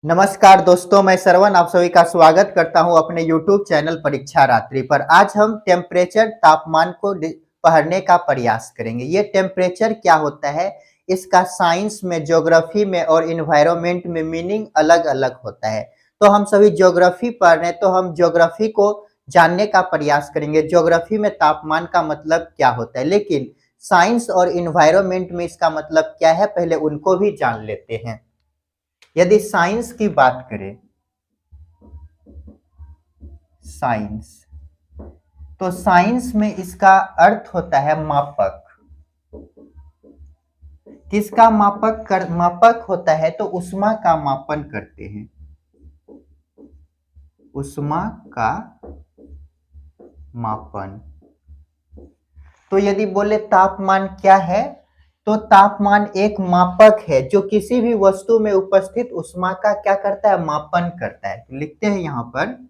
नमस्कार दोस्तों, मैं श्रवण आप सभी का स्वागत करता हूं अपने YouTube चैनल परीक्षा रात्रि पर। आज हम टेम्परेचर तापमान को पढ़ने का प्रयास करेंगे। ये टेम्परेचर क्या होता है, इसका साइंस में, ज्योग्राफी में और इन्वायरमेंट में मीनिंग अलग-अलग होता है। तो हम सभी ज्योग्राफी पढ़ रहे हैं, तो हम ज्योग्राफी को जानने का प्रयास करेंगे। ज्योग्राफी में तापमान का मतलब क्या होता है, लेकिन साइंस और इन्वायरमेंट में इसका मतलब क्या है, पहले उनको भी जान लेते हैं। यदि साइंस की बात करें, साइंस, तो साइंस में इसका अर्थ होता है मापक। किसका मापक होता है, तो ऊष्मा का मापन करते हैं। ऊष्मा का मापन। तो यदि बोले तापमान क्या है, तो तापमान एक मापक है जो किसी भी वस्तु में उपस्थित ऊष्मा का क्या करता है, मापन करता है। तो लिखते हैं यहां पर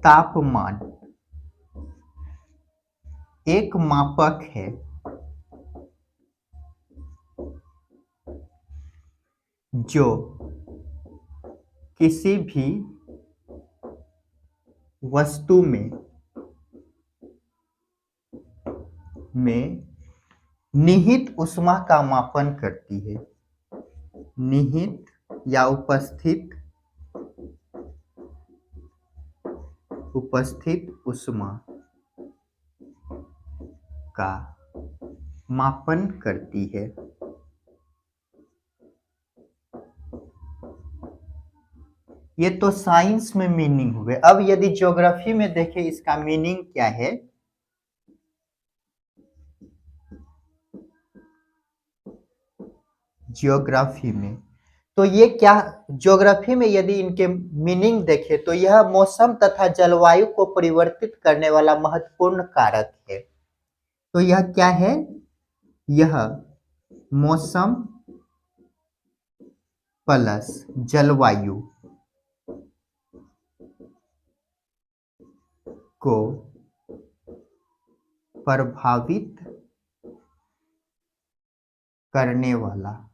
तापमान एक मापक है जो किसी भी वस्तु में निहित ऊष्मा का मापन करती है। निहित या उपस्थित ऊष्मा का मापन करती है। ये तो साइंस में मीनिंग हुए। अब यदि ज्योग्राफी में देखें, इसका मीनिंग क्या है। ज्योग्राफी में तो ये क्या, ज्योग्राफी में यदि इनके मीनिंग देखें तो यह मौसम तथा जलवायु को परिवर्तित करने वाला महत्वपूर्ण कारक है। तो यह क्या है, यह मौसम प्लस जलवायु को प्रभावित करने वाला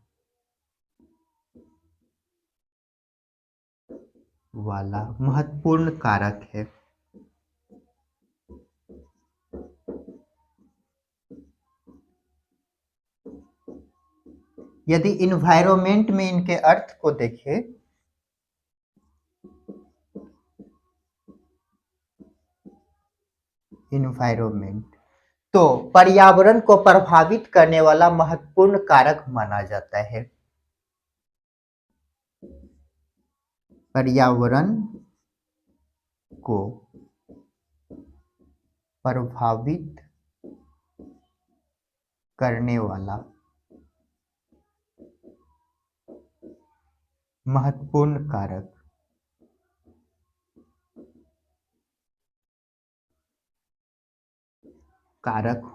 महत्वपूर्ण कारक है। यदि इन्वायरमेंट में इनके अर्थ को देखें, इन्वायरमेंट तो पर्यावरण को प्रभावित करने वाला महत्वपूर्ण कारक माना जाता है। पर्यावरण को प्रभावित करने वाला महत्वपूर्ण कारक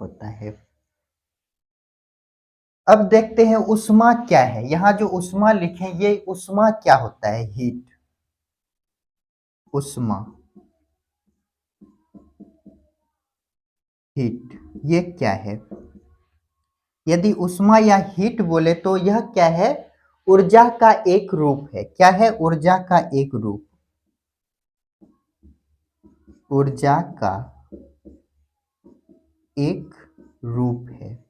होता है। अब देखते हैं ऊष्मा क्या है। यहाँ जो ऊष्मा लिखे, ये ऊष्मा क्या होता है, हीट। ऊष्मा, हीट, ये क्या है। यदि ऊष्मा या हीट बोले तो यह क्या है, ऊर्जा का एक रूप है। क्या है, ऊर्जा का एक रूप। ऊर्जा का एक रूप है।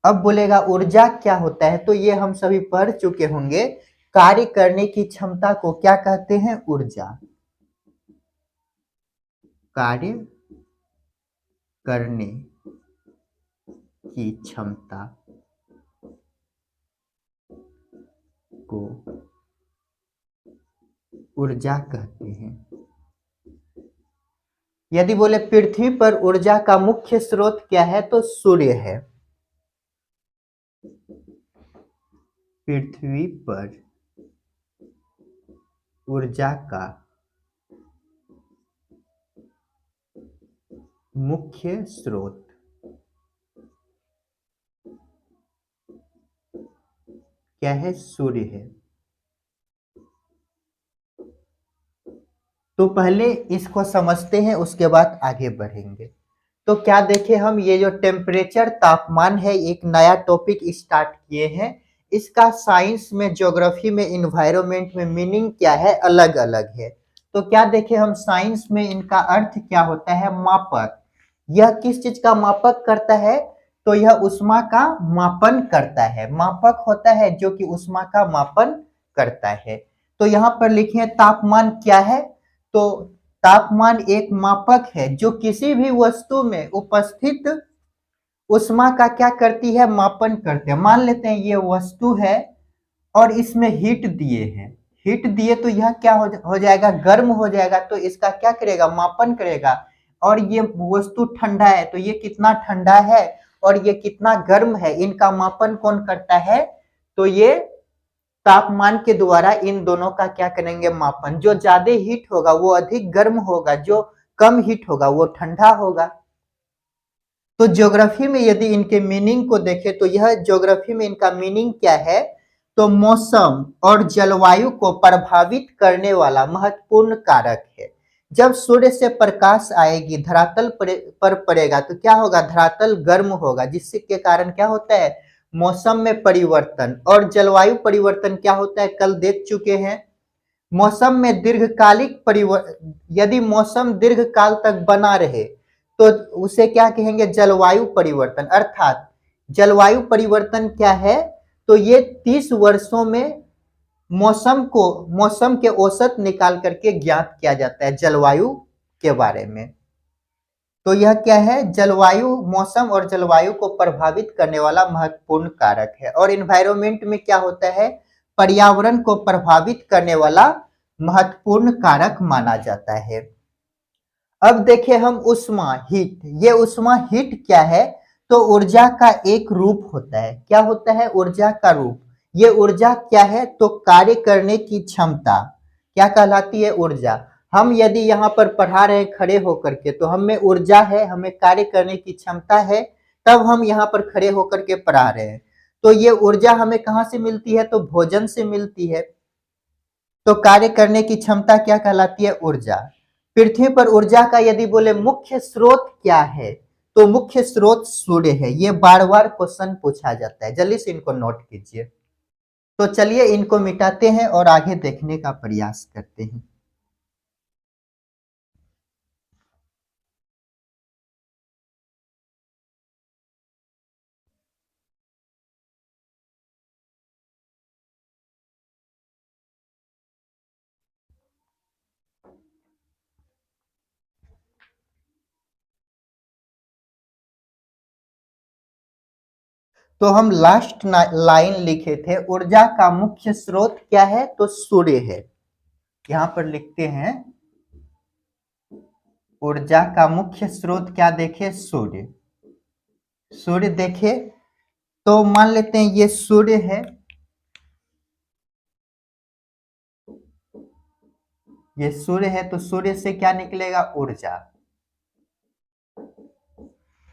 अब बोलेगा ऊर्जा क्या होता है, तो ये हम सभी पढ़ चुके होंगे। कार्य करने की क्षमता को क्या कहते हैं, ऊर्जा। कार्य करने की क्षमता को ऊर्जा कहते हैं। यदि बोले पृथ्वी पर ऊर्जा का मुख्य स्रोत क्या है, तो सूर्य है। पृथ्वी पर ऊर्जा का मुख्य स्रोत क्या है, सूर्य है। तो पहले इसको समझते हैं, उसके बाद आगे बढ़ेंगे। तो क्या देखें हम, ये जो टेम्परेचर तापमान है, एक नया टॉपिक स्टार्ट किए हैं। इसका साइंस में, ज्योग्राफी में, इन्वायरमेंट में मीनिंग क्या है, अलग अलग है। तो क्या देखें हम, साइंस में इनका अर्थ क्या होता है, मापक। यह किस चीज का मापक करता है, तो यह ऊष्मा का मापन करता है। मापक होता है जो कि ऊष्मा का मापन करता है। तो यहाँ पर लिखे तापमान क्या है, तो तापमान एक मापक है जो किसी भी वस्तु में उपस्थित ऊष्मा का क्या करती है, मापन करते हैं। मान लेते हैं ये वस्तु है और इसमें हीट दिए हैं, हीट दिए तो यह क्या हो जाएगा, गर्म हो जाएगा। तो इसका क्या करेगा, मापन करेगा। और ये वस्तु ठंडा है तो ये कितना ठंडा है और ये कितना गर्म है, इनका मापन कौन करता है, तो ये तापमान के द्वारा इन दोनों का क्या करेंगे, मापन। जो ज्यादा हीट होगा वो अधिक गर्म होगा, जो कम हीट होगा वो ठंडा होगा। तो ज्योग्राफी में यदि इनके मीनिंग को देखें तो यह ज्योग्राफी में इनका मीनिंग क्या है, तो मौसम और जलवायु को प्रभावित करने वाला महत्वपूर्ण कारक है। जब सूर्य से प्रकाश आएगी, धरातल पर पड़ेगा तो क्या होगा, धरातल गर्म होगा, जिसके के कारण क्या होता है, मौसम में परिवर्तन। और जलवायु परिवर्तन क्या होता है, कल देख चुके हैं। मौसम में दीर्घकालिक परिवर्तन, यदि मौसम दीर्घकाल तक बना रहे तो उसे क्या कहेंगे, जलवायु परिवर्तन। अर्थात जलवायु परिवर्तन क्या है, तो ये 30 वर्षों में मौसम के औसत निकाल करके ज्ञात किया जाता है जलवायु के बारे में। तो यह क्या है, जलवायु, मौसम और जलवायु को प्रभावित करने वाला महत्वपूर्ण कारक है। और इन्वायरमेंट में क्या होता है, पर्यावरण को प्रभावित करने वाला महत्वपूर्ण कारक माना जाता है। अब देखें हम उष्मा, हीट। ये उष्मा, हीट क्या है, तो ऊर्जा का एक रूप होता है। क्या होता है, ऊर्जा का रूप। ये ऊर्जा क्या है, तो कार्य करने की क्षमता क्या कहलाती है, ऊर्जा। हम यदि यहाँ पर पढ़ा रहे हैं खड़े होकर के, तो हमें ऊर्जा है, हमें कार्य करने की क्षमता है, तब हम यहाँ पर खड़े होकर के पढ़ा रहे हैं। तो ये ऊर्जा हमें कहाँ से मिलती है, तो भोजन से मिलती है। तो कार्य करने की क्षमता क्या कहलाती है, ऊर्जा। पृथ्वी पर ऊर्जा का यदि बोले मुख्य स्रोत क्या है, तो मुख्य स्रोत सूर्य है। ये बार बार क्वेश्चन पूछा जाता है, जल्दी से इनको नोट कीजिए। तो चलिए इनको मिटाते हैं और आगे देखने का प्रयास करते हैं। तो हम लास्ट लाइन लिखे थे, ऊर्जा का मुख्य स्रोत क्या है, तो सूर्य है। यहां पर लिखते हैं, ऊर्जा का मुख्य स्रोत क्या देखे, सूर्य। सूर्य देखे तो मान लेते हैं ये सूर्य है, ये सूर्य है, तो सूर्य से क्या निकलेगा, ऊर्जा।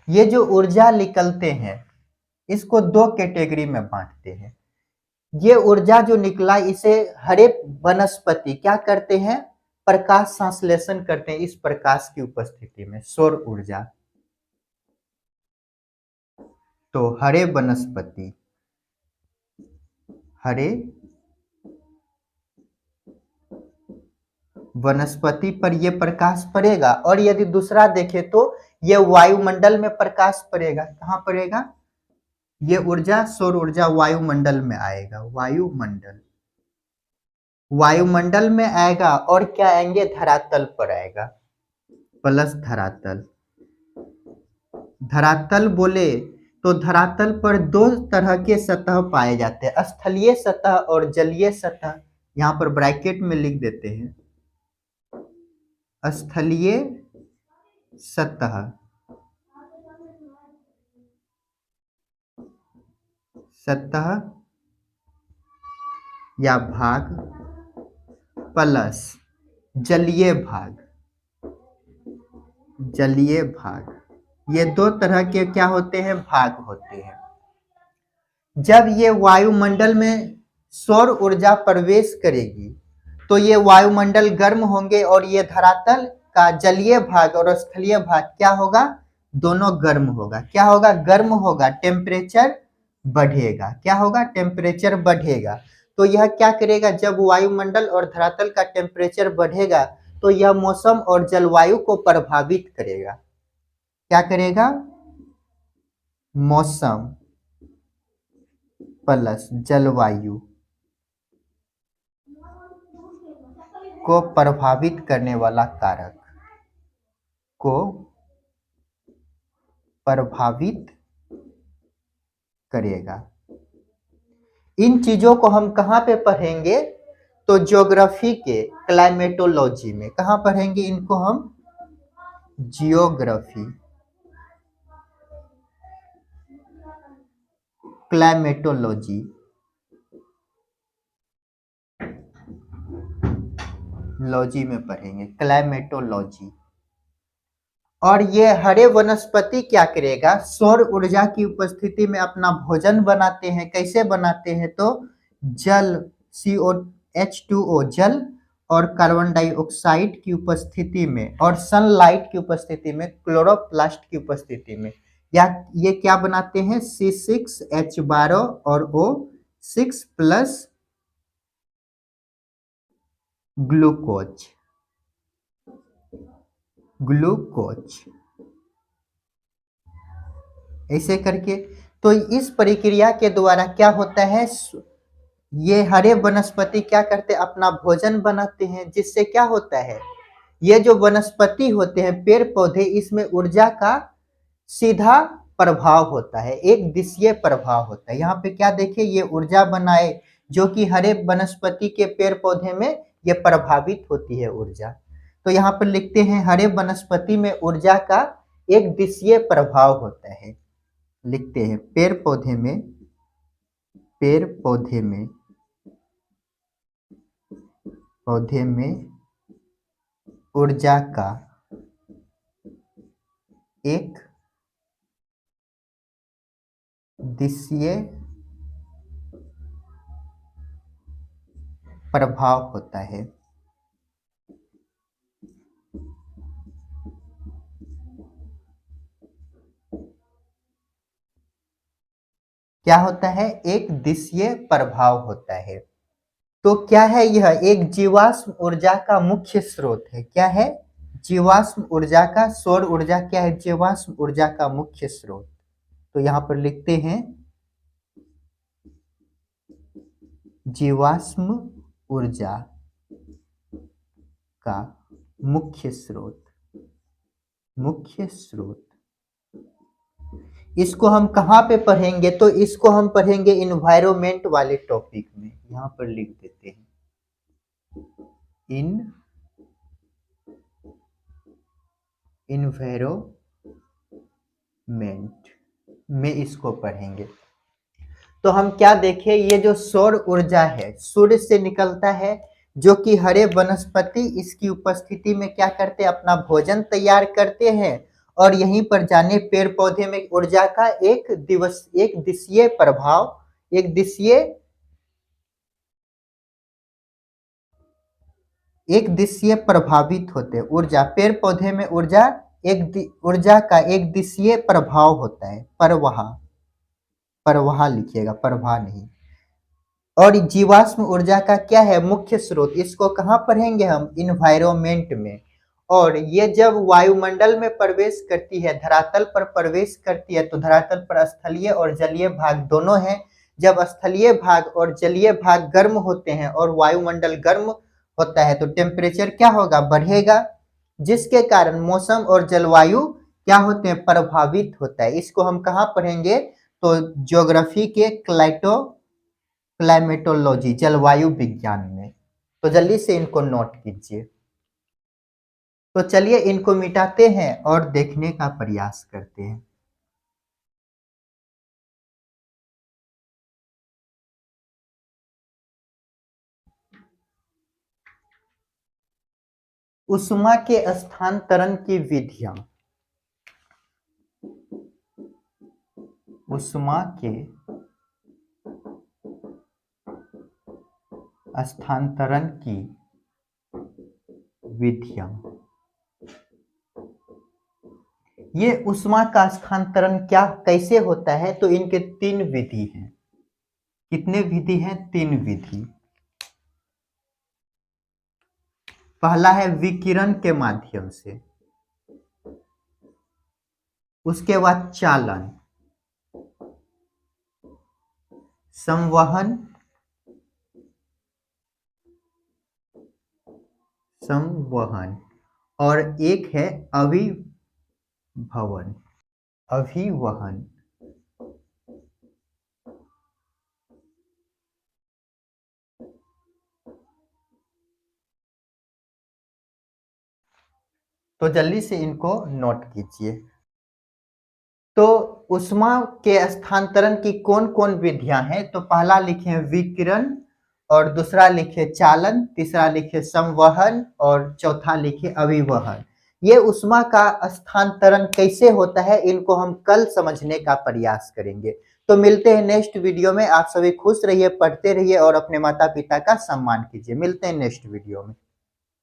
ये जो ऊर्जा निकलते हैं इसको दो कैटेगरी में बांटते हैं। ये ऊर्जा जो निकला इसे हरे वनस्पति क्या करते हैं, प्रकाश संश्लेषण करते हैं इस प्रकाश की उपस्थिति में, सौर ऊर्जा। तो हरे वनस्पति, हरे वनस्पति पर यह प्रकाश पड़ेगा। और यदि दूसरा देखें तो यह वायुमंडल में प्रकाश पड़ेगा। कहां पड़ेगा, ये ऊर्जा, सौर ऊर्जा वायुमंडल में आएगा, वायुमंडल, वायुमंडल में आएगा। और क्या आएंगे, धरातल पर आएगा, प्लस धरातल। धरातल बोले तो धरातल पर दो तरह के सतह पाए जाते हैं, स्थलीय सतह और जलीय सतह। यहां पर ब्रैकेट में लिख देते हैं, स्थलीय सतह, सतह या भाग, प्लस जलीय भाग, जलीय भाग। ये दो तरह के क्या होते हैं, भाग होते हैं। जब ये वायुमंडल में सौर ऊर्जा प्रवेश करेगी तो ये वायुमंडल गर्म होंगे और ये धरातल का जलीय भाग और स्थलीय भाग क्या होगा, दोनों गर्म होगा। क्या होगा, गर्म होगा, टेम्परेचर बढ़ेगा। क्या होगा? टेम्परेचर बढ़ेगा। तो यह क्या करेगा? जब वायुमंडल और धरातल का टेम्परेचर बढ़ेगा तो यह मौसम और जलवायु को प्रभावित करेगा। क्या करेगा? मौसम प्लस जलवायु को प्रभावित करने वाला कारक को प्रभावित करेगा। इन चीजों को हम कहाँ पे पढ़ेंगे? तो ज्योग्राफी के क्लाइमेटोलॉजी में। कहाँ पढ़ेंगे इनको हम? जियोग्राफी क्लाइमेटोलॉजी लॉजी में पढ़ेंगे, क्लाइमेटोलॉजी। और ये हरे वनस्पति क्या करेगा? सौर ऊर्जा की उपस्थिति में अपना भोजन बनाते हैं। कैसे बनाते हैं? तो जल COH2O जल और कार्बन डाइऑक्साइड की उपस्थिति में और सनलाइट की उपस्थिति में, क्लोरोप्लास्ट की उपस्थिति में, या ये क्या बनाते हैं? C6H12 और O6 प्लस ग्लूकोज ऐसे करके। तो इस प्रक्रिया के द्वारा क्या होता है? ये हरे वनस्पति क्या करते हैं? अपना भोजन बनाते हैं। जिससे क्या होता है? ये जो वनस्पति होते हैं, पेड़ पौधे, इसमें ऊर्जा का सीधा प्रभाव होता है, एक दिशीय प्रभाव होता है। यहाँ पे क्या देखिए, ये ऊर्जा बनाए जो कि हरे वनस्पति के पेड़ पौधे में ये प्रभावित होती है ऊर्जा। तो यहाँ पर लिखते हैं हरे वनस्पति में ऊर्जा का एक दिशीय प्रभाव होता है। लिखते हैं पौधे में ऊर्जा का एक दिशीय प्रभाव होता है। क्या होता है? एक दिशीय प्रभाव होता है। तो क्या है? यह एक जीवाश्म ऊर्जा का मुख्य स्रोत है। क्या है? जीवाश्म ऊर्जा का, सौर ऊर्जा क्या है? जीवाश्म ऊर्जा का मुख्य स्रोत। तो यहां पर लिखते हैं जीवाश्म ऊर्जा का मुख्य स्रोत। इसको हम कहाँ पे पढ़ेंगे? तो इसको हम पढ़ेंगे इन्वायरमेंट वाले टॉपिक में। यहां पर लिख देते हैं इन्वायरमेंट में इसको पढ़ेंगे। तो हम क्या देखें? ये जो सौर ऊर्जा है, सूर्य से निकलता है, जो कि हरे वनस्पति इसकी उपस्थिति में क्या करते हैं? अपना भोजन तैयार करते हैं। और यहीं पर जाने पेड़ पौधे में ऊर्जा का एक दिशीय प्रभाव, एक दिशीय प्रभावित होते हैं। ऊर्जा, पेड़ पौधे में ऊर्जा ऊर्जा का एक दिशीय प्रभाव होता है। प्रवाह लिखिएगा, प्रवाह नहीं। और जीवाश्म ऊर्जा का क्या है? मुख्य स्रोत। इसको कहाँ पढ़ेंगे हम? इन्वायरमेंट में। और ये जब वायुमंडल में प्रवेश करती है, धरातल पर प्रवेश करती है, तो धरातल पर स्थलीय और जलीय भाग दोनों हैं। जब स्थलीय भाग और जलीय भाग गर्म होते हैं और वायुमंडल गर्म होता है तो टेम्परेचर क्या होगा? बढ़ेगा। जिसके कारण मौसम और जलवायु क्या होते हैं? प्रभावित होता है। इसको हम कहाँ पढ़ेंगे? तो ज्योग्राफी के क्लाइमेटोलॉजी, जलवायु विज्ञान में। तो जल्दी से इनको नोट कीजिए। तो चलिए इनको मिटाते हैं और देखने का प्रयास करते हैं। ऊष्मा के स्थानांतरण की विधियां। ऊष्मा के स्थानांतरण की विधियां। ये ऊष्मा का स्थानांतरण क्या कैसे होता है, तो इनके 3 विधि हैं। कितने विधि हैं? 3 विधि। पहला है विकिरण के माध्यम से, उसके बाद चालन, संवहन, और एक है अभिभवन, अभिवहन। तो जल्दी से इनको नोट कीजिए। तो ऊष्मा के स्थानांतरण की कौन कौन विधियां हैं? तो पहला लिखे विकिरण, और दूसरा लिखे चालन, तीसरा लिखे संवहन, और चौथा लिखे अभिवहन। ये ऊष्मा का स्थानांतरण कैसे होता है, इनको हम कल समझने का प्रयास करेंगे। तो मिलते हैं नेक्स्ट वीडियो में। आप सभी खुश रहिए, पढ़ते रहिए और अपने माता पिता का सम्मान कीजिए। मिलते हैं नेक्स्ट वीडियो में।